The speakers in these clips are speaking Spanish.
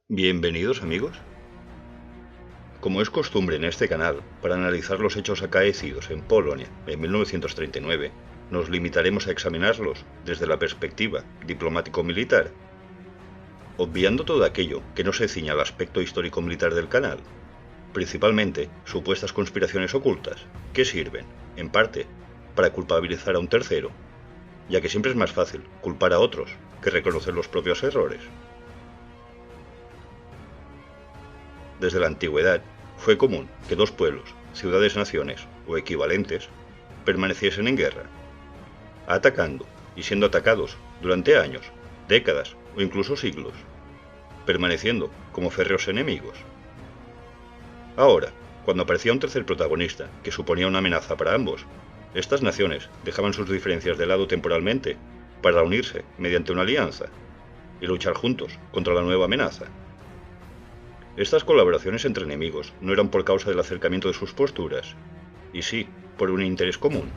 Bienvenidos amigos. Como es costumbre en este canal, para analizar los hechos acaecidos en Polonia en 1939, nos limitaremos a examinarlos desde la perspectiva diplomático-militar, obviando todo aquello que no se ciña al aspecto histórico-militar del canal, principalmente supuestas conspiraciones ocultas, que sirven, en parte, para culpabilizar a un tercero, ya que siempre es más fácil culpar a otros que reconocer los propios errores. Desde la antigüedad, fue común que dos pueblos, ciudades-naciones o equivalentes permaneciesen en guerra, atacando y siendo atacados durante años, décadas o incluso siglos, permaneciendo como férreos enemigos. Ahora, cuando aparecía un tercer protagonista que suponía una amenaza para ambos, estas naciones dejaban sus diferencias de lado temporalmente para unirse mediante una alianza y luchar juntos contra la nueva amenaza. Estas colaboraciones entre enemigos no eran por causa del acercamiento de sus posturas, y sí por un interés común.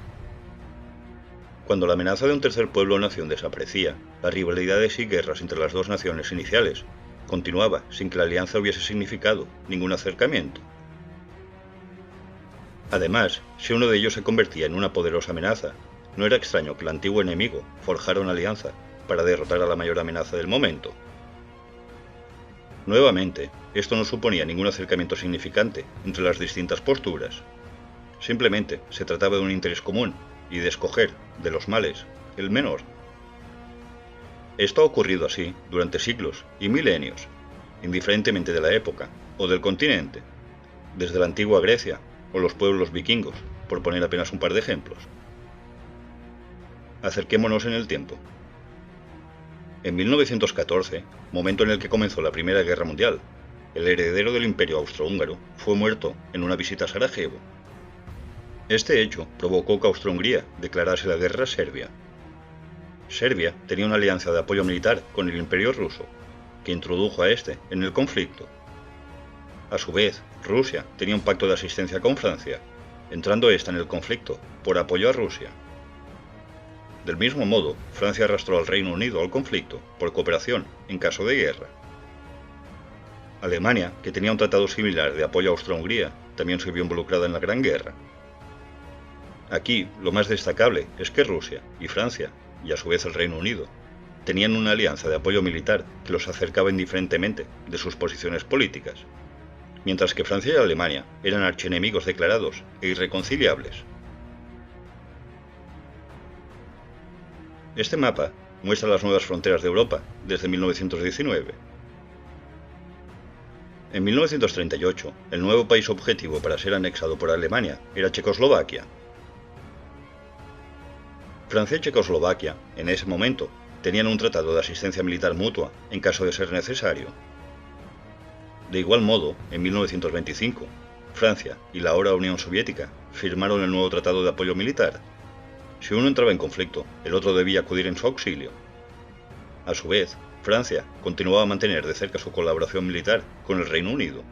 Cuando la amenaza de un tercer pueblo o nación desaparecía, las rivalidades y guerras entre las dos naciones iniciales continuaba sin que la alianza hubiese significado ningún acercamiento. Además, si uno de ellos se convertía en una poderosa amenaza, no era extraño que el antiguo enemigo forjara una alianza para derrotar a la mayor amenaza del momento. Nuevamente, esto no suponía ningún acercamiento significante entre las distintas posturas. Simplemente se trataba de un interés común y de escoger, de los males, el menor. Esto ha ocurrido así durante siglos y milenios, indiferentemente de la época o del continente, desde la antigua Grecia o los pueblos vikingos, por poner apenas un par de ejemplos. Acerquémonos en el tiempo. En 1914, momento en el que comenzó la Primera Guerra Mundial, el heredero del Imperio Austrohúngaro fue muerto en una visita a Sarajevo. Este hecho provocó que Austro-Hungría declarase la guerra a Serbia. Serbia tenía una alianza de apoyo militar con el Imperio ruso, que introdujo a este en el conflicto. A su vez, Rusia tenía un pacto de asistencia con Francia, entrando esta en el conflicto por apoyo a Rusia. Del mismo modo, Francia arrastró al Reino Unido al conflicto por cooperación en caso de guerra. Alemania, que tenía un tratado similar de apoyo a Austro-Hungría, también se vio involucrada en la Gran Guerra. Aquí, lo más destacable es que Rusia y Francia, y a su vez el Reino Unido, tenían una alianza de apoyo militar que los acercaba indiferentemente de sus posiciones políticas, mientras que Francia y Alemania eran archienemigos declarados e irreconciliables. Este mapa muestra las nuevas fronteras de Europa desde 1919. En 1938, el nuevo país objetivo para ser anexado por Alemania era Checoslovaquia. Francia y Checoslovaquia, en ese momento, tenían un tratado de asistencia militar mutua en caso de ser necesario. De igual modo, en 1925, Francia y la ahora Unión Soviética firmaron el nuevo tratado de apoyo militar. Si uno entraba en conflicto, el otro debía acudir en su auxilio. A su vez, Francia continuaba a mantener de cerca su colaboración militar con el Reino Unido.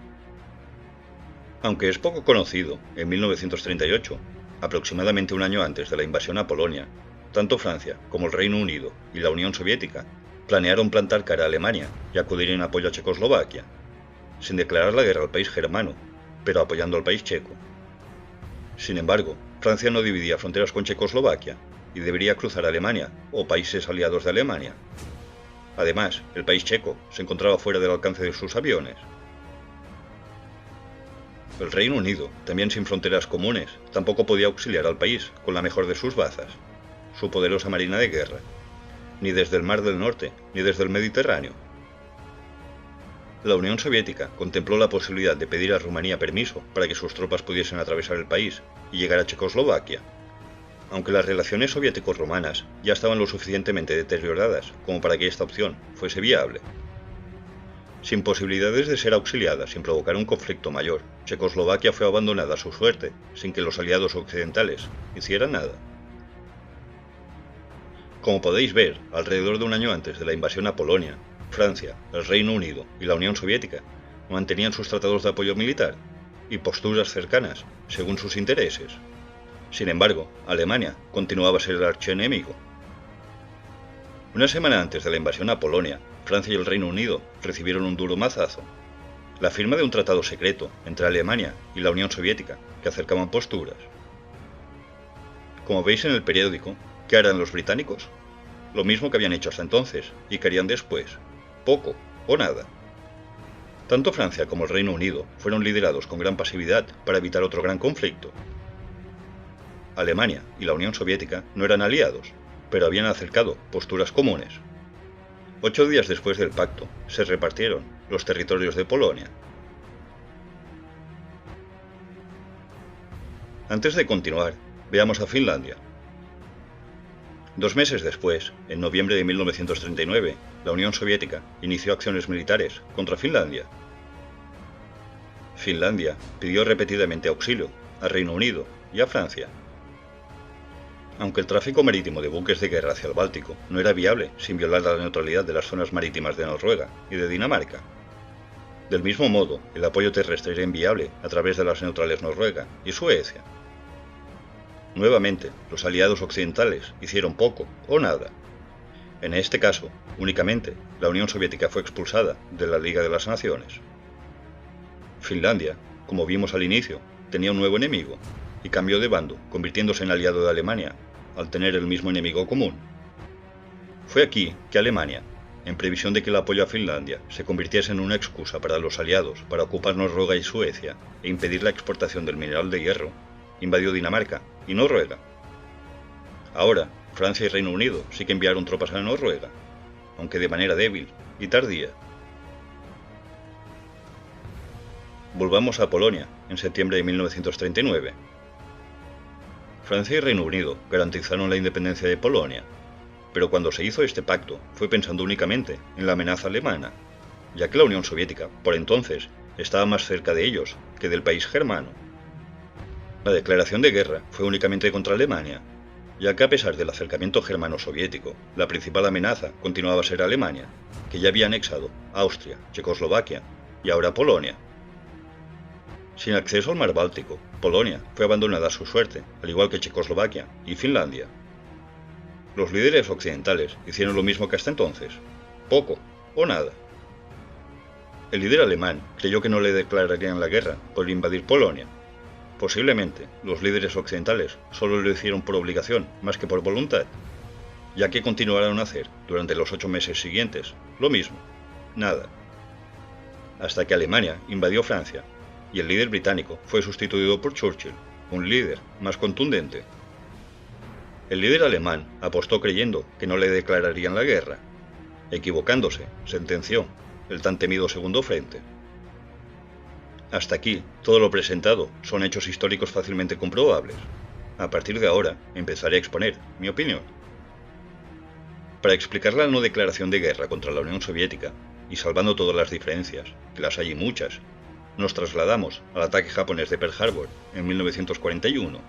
Aunque es poco conocido, en 1938, aproximadamente un año antes de la invasión a Polonia, tanto Francia como el Reino Unido y la Unión Soviética planearon plantar cara a Alemania y acudir en apoyo a Checoslovaquia, sin declarar la guerra al país germano, pero apoyando al país checo. Sin embargo, Francia no dividía fronteras con Checoslovaquia y debería cruzar Alemania o países aliados de Alemania. Además, el país checo se encontraba fuera del alcance de sus aviones. El Reino Unido, también sin fronteras comunes, tampoco podía auxiliar al país con la mejor de sus bazas, su poderosa marina de guerra, ni desde el Mar del Norte ni desde el Mediterráneo. La Unión Soviética contempló la posibilidad de pedir a Rumanía permiso para que sus tropas pudiesen atravesar el país y llegar a Checoslovaquia, aunque las relaciones soviético-rumanas ya estaban lo suficientemente deterioradas como para que esta opción fuese viable. Sin posibilidades de ser auxiliada sin provocar un conflicto mayor, Checoslovaquia fue abandonada a su suerte, sin que los aliados occidentales hicieran nada. Como podéis ver, alrededor de un año antes de la invasión a Polonia, Francia, el Reino Unido y la Unión Soviética mantenían sus tratados de apoyo militar y posturas cercanas según sus intereses. Sin embargo, Alemania continuaba a ser el archienemigo. Una semana antes de la invasión a Polonia, Francia y el Reino Unido recibieron un duro mazazo: la firma de un tratado secreto entre Alemania y la Unión Soviética que acercaban posturas. Como veis en el periódico, ¿qué harán los británicos? Lo mismo que habían hecho hasta entonces y que harían después: poco o nada. Tanto Francia como el Reino Unido fueron liderados con gran pasividad para evitar otro gran conflicto. Alemania y la Unión Soviética no eran aliados, pero habían acercado posturas comunes. 8 días después del pacto, se repartieron los territorios de Polonia. Antes de continuar, veamos a Finlandia. 2 meses después, en noviembre de 1939, la Unión Soviética inició acciones militares contra Finlandia. Finlandia pidió repetidamente auxilio al Reino Unido y a Francia. Aunque el tráfico marítimo de buques de guerra hacia el Báltico no era viable sin violar la neutralidad de las zonas marítimas de Noruega y de Dinamarca. Del mismo modo, el apoyo terrestre era inviable a través de las neutrales Noruega y Suecia. Nuevamente, los aliados occidentales hicieron poco o nada. En este caso, únicamente, la Unión Soviética fue expulsada de la Liga de las Naciones. Finlandia, como vimos al inicio, tenía un nuevo enemigo y cambió de bando, convirtiéndose en aliado de Alemania, al tener el mismo enemigo común. Fue aquí que Alemania, en previsión de que el apoyo a Finlandia se convirtiese en una excusa para los aliados para ocupar Noruega y Suecia e impedir la exportación del mineral de hierro, invadió Dinamarca y Noruega. Ahora, Francia y Reino Unido sí que enviaron tropas a Noruega, aunque de manera débil y tardía. Volvamos a Polonia, en septiembre de 1939. Francia y Reino Unido garantizaron la independencia de Polonia, pero cuando se hizo este pacto fue pensando únicamente en la amenaza alemana, ya que la Unión Soviética, por entonces, estaba más cerca de ellos que del país germano. La declaración de guerra fue únicamente contra Alemania, ya que a pesar del acercamiento germano-soviético, la principal amenaza continuaba a ser Alemania, que ya había anexado Austria, Checoslovaquia y ahora Polonia. Sin acceso al mar Báltico, Polonia fue abandonada a su suerte, al igual que Checoslovaquia y Finlandia. Los líderes occidentales hicieron lo mismo que hasta entonces: poco o nada. El líder alemán creyó que no le declararían la guerra por invadir Polonia. Posiblemente, los líderes occidentales solo lo hicieron por obligación más que por voluntad, ya que continuaron a hacer, durante los 8 meses siguientes, lo mismo: nada. Hasta que Alemania invadió Francia, y el líder británico fue sustituido por Churchill, un líder más contundente. El líder alemán apostó creyendo que no le declararían la guerra. Equivocándose, sentenció el tan temido Segundo Frente. Hasta aquí, todo lo presentado son hechos históricos fácilmente comprobables. A partir de ahora, empezaré a exponer mi opinión. Para explicar la no declaración de guerra contra la Unión Soviética, y salvando todas las diferencias, que las hay muchas, nos trasladamos al ataque japonés de Pearl Harbor en 1941.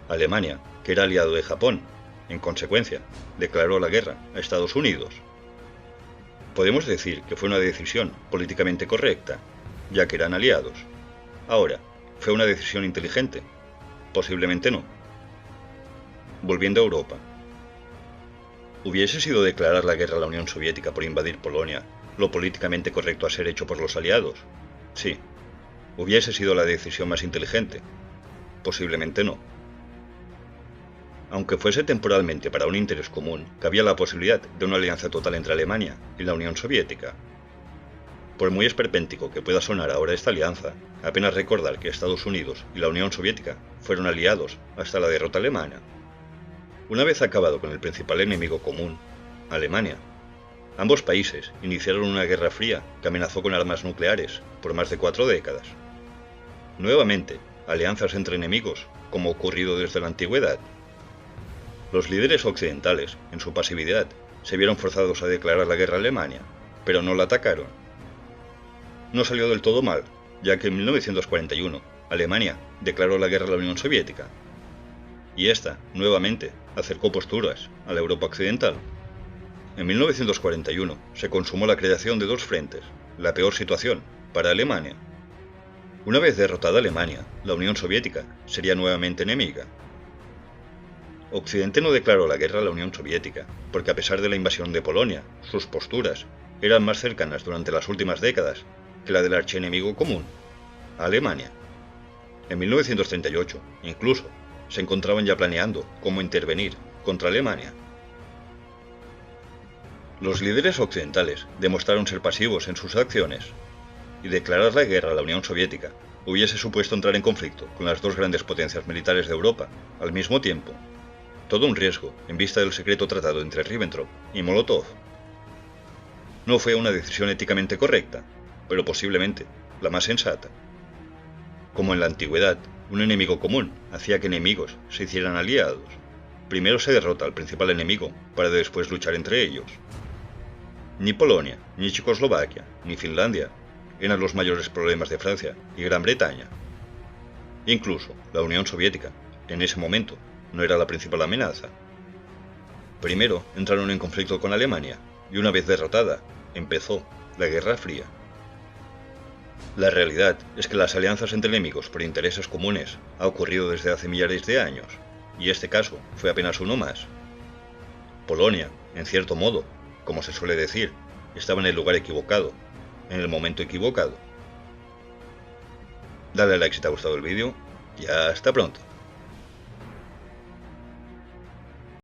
Alemania, que era aliado de Japón, en consecuencia, declaró la guerra a Estados Unidos. Podemos decir que fue una decisión políticamente correcta, ya que eran aliados. Ahora, ¿fue una decisión inteligente? Posiblemente no. Volviendo a Europa. ¿Hubiese sido declarar la guerra a la Unión Soviética por invadir Polonia lo políticamente correcto a ser hecho por los aliados? Sí. ¿Hubiese sido la decisión más inteligente? Posiblemente no. Aunque fuese temporalmente para un interés común, cabía la posibilidad de una alianza total entre Alemania y la Unión Soviética. Por muy esperpéntico que pueda sonar ahora esta alianza, apenas recordar que Estados Unidos y la Unión Soviética fueron aliados hasta la derrota alemana. Una vez acabado con el principal enemigo común, Alemania, ambos países iniciaron una guerra fría que amenazó con armas nucleares por más de 4 décadas. Nuevamente, alianzas entre enemigos, como ocurrido desde la antigüedad. Los líderes occidentales, en su pasividad, se vieron forzados a declarar la guerra a Alemania, pero no la atacaron. No salió del todo mal, ya que en 1941 Alemania declaró la guerra a la Unión Soviética, y esta, nuevamente, acercó posturas a la Europa occidental. En 1941 se consumó la creación de 2 frentes, la peor situación para Alemania. Una vez derrotada Alemania, la Unión Soviética sería nuevamente enemiga. Occidente no declaró la guerra a la Unión Soviética, porque a pesar de la invasión de Polonia, sus posturas eran más cercanas durante las últimas décadas que la del archienemigo común, Alemania. En 1938, incluso, se encontraban ya planeando cómo intervenir contra Alemania. Los líderes occidentales demostraron ser pasivos en sus acciones, y declarar la guerra a la Unión Soviética hubiese supuesto entrar en conflicto con las dos grandes potencias militares de Europa al mismo tiempo. Todo un riesgo en vista del secreto tratado entre Ribbentrop y Molotov. No fue una decisión éticamente correcta, pero posiblemente la más sensata. Como en la antigüedad, un enemigo común hacía que enemigos se hicieran aliados. Primero se derrota al principal enemigo para después luchar entre ellos. Ni Polonia, ni Checoslovaquia, ni Finlandia eran los mayores problemas de Francia y Gran Bretaña. Incluso la Unión Soviética, en ese momento, no era la principal amenaza. Primero entraron en conflicto con Alemania, y una vez derrotada, empezó la Guerra Fría. La realidad es que las alianzas entre enemigos por intereses comunes ha ocurrido desde hace millares de años, y este caso fue apenas uno más. Polonia, en cierto modo, como se suele decir, estaba en el lugar equivocado, en el momento equivocado. Dale a like si te ha gustado el vídeo y hasta pronto.